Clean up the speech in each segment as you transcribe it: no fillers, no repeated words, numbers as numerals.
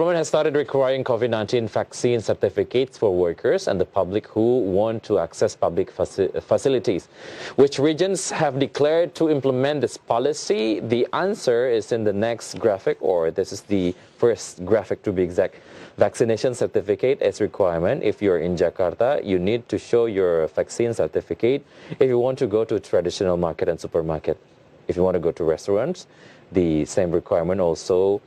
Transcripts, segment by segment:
government has started requiring COVID-19 vaccine certificates for workers and the public who want to access public facilities. Which regions have declared to implement this policy? The answer is in the next graphic, or this is the first graphic to be exact. Vaccination certificate is requirement. If you're in Jakarta, you need to show your vaccine certificate if you want to go to traditional market and supermarket. If you want to go to restaurants, the same requirement also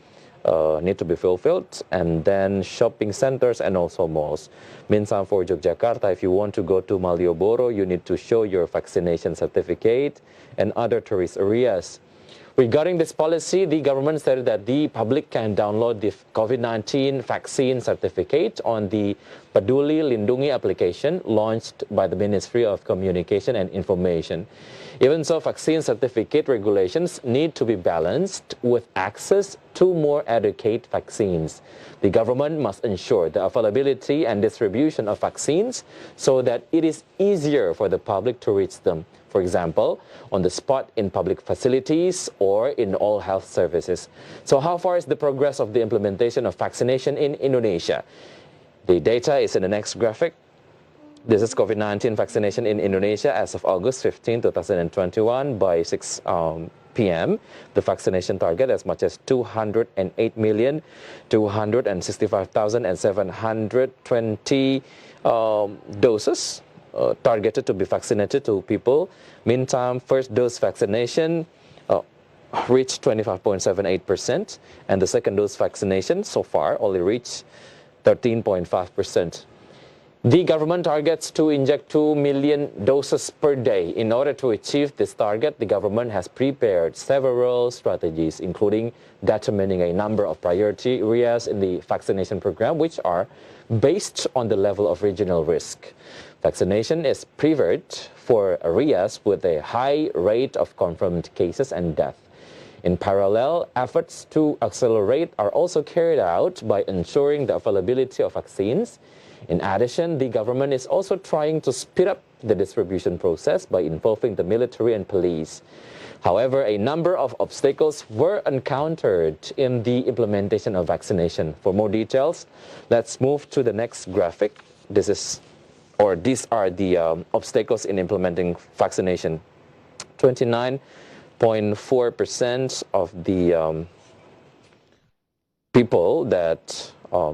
need to be fulfilled, and then shopping centers and also malls. Meantime, for Yogyakarta, if you want to go to Malioboro, you need to show your vaccination certificate and other tourist areas. Regarding this policy, the government said that the public can download the COVID-19 vaccine certificate on the Peduli Lindungi application launched by the Ministry of Communication and Information. Even so, vaccine certificate regulations need to be balanced with access to more adequate vaccines. The government must ensure the availability and distribution of vaccines so that it is easier for the public to reach them. For example, on the spot in public facilities or in all health services. So how far is the progress of the implementation of vaccination in Indonesia? The data is in the next graphic. This is COVID-19 vaccination in Indonesia as of August 15, 2021 by 6 p.m. The vaccination target as much as 208,265,720 doses targeted to be vaccinated to people. Meantime, first dose vaccination reached 25.78%, and the second dose vaccination so far only reached 13.5%. The government targets to inject 2 million doses per day. In order to achieve this target, the government has prepared several strategies, including determining a number of priority areas in the vaccination program, which are based on the level of regional risk. Vaccination is preferred for areas with a high rate of confirmed cases and death. In parallel, efforts to accelerate are also carried out by ensuring the availability of vaccines. In addition, the government is also trying to speed up the distribution process by involving the military and police. However, a number of obstacles were encountered in the implementation of vaccination. For more details, let's move to the next graphic. These are the obstacles in implementing vaccination. 29.4% of the people that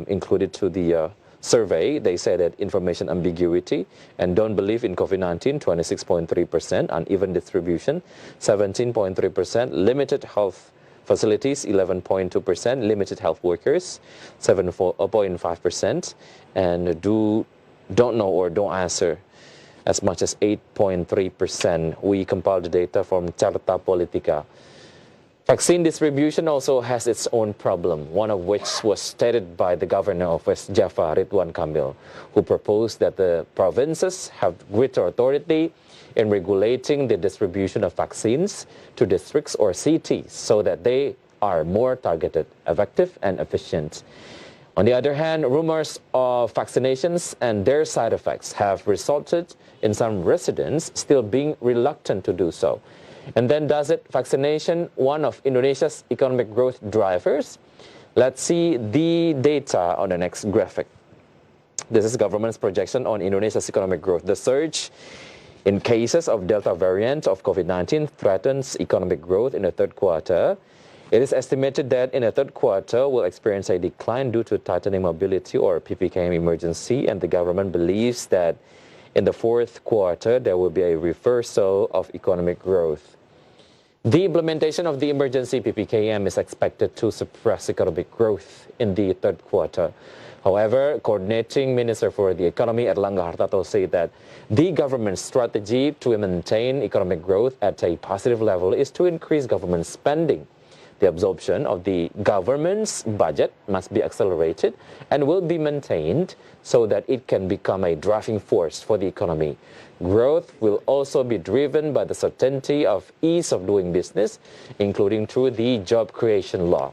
included to the survey, they say that information ambiguity and don't believe in COVID-19, 26.3%, uneven distribution, 17.3%, limited health facilities, 11.2%, limited health workers, 7.5%, and don't know or don't answer, as much as 8.3%. We compiled the data from Carta Politika. Vaccine distribution also has its own problem, one of which was stated by the governor of West Java, Ridwan Kamil, who proposed that the provinces have greater authority in regulating the distribution of vaccines to districts or cities so that they are more targeted, effective, and efficient. On the other hand, rumors of vaccinations and their side effects have resulted in some residents still being reluctant to do so. And then, does vaccination one of Indonesia's economic growth drivers? Let's see the data on the next graphic. This is government's projection on Indonesia's economic growth. The surge in cases of Delta variant of COVID-19 threatens economic growth in the third quarter. It is estimated that in the third quarter will experience a decline due to tightening mobility or PPKM emergency, and the government believes that in the fourth quarter there will be a reversal of economic growth. The implementation of the emergency PPKM is expected to suppress economic growth in the third quarter. However, coordinating Minister for the Economy Erlangga Hartarto said that the government's strategy to maintain economic growth at a positive level is to increase government spending. The absorption of the government's budget must be accelerated and will be maintained so that it can become a driving force for the economy. Growth will also be driven by the certainty of ease of doing business, including through the job creation law.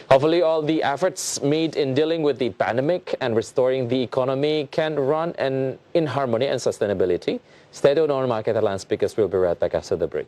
Hopefully, all the efforts made in dealing with the pandemic and restoring the economy can run in harmony and sustainability. Stay tuned on Market Headline Speakers will be right back after the break.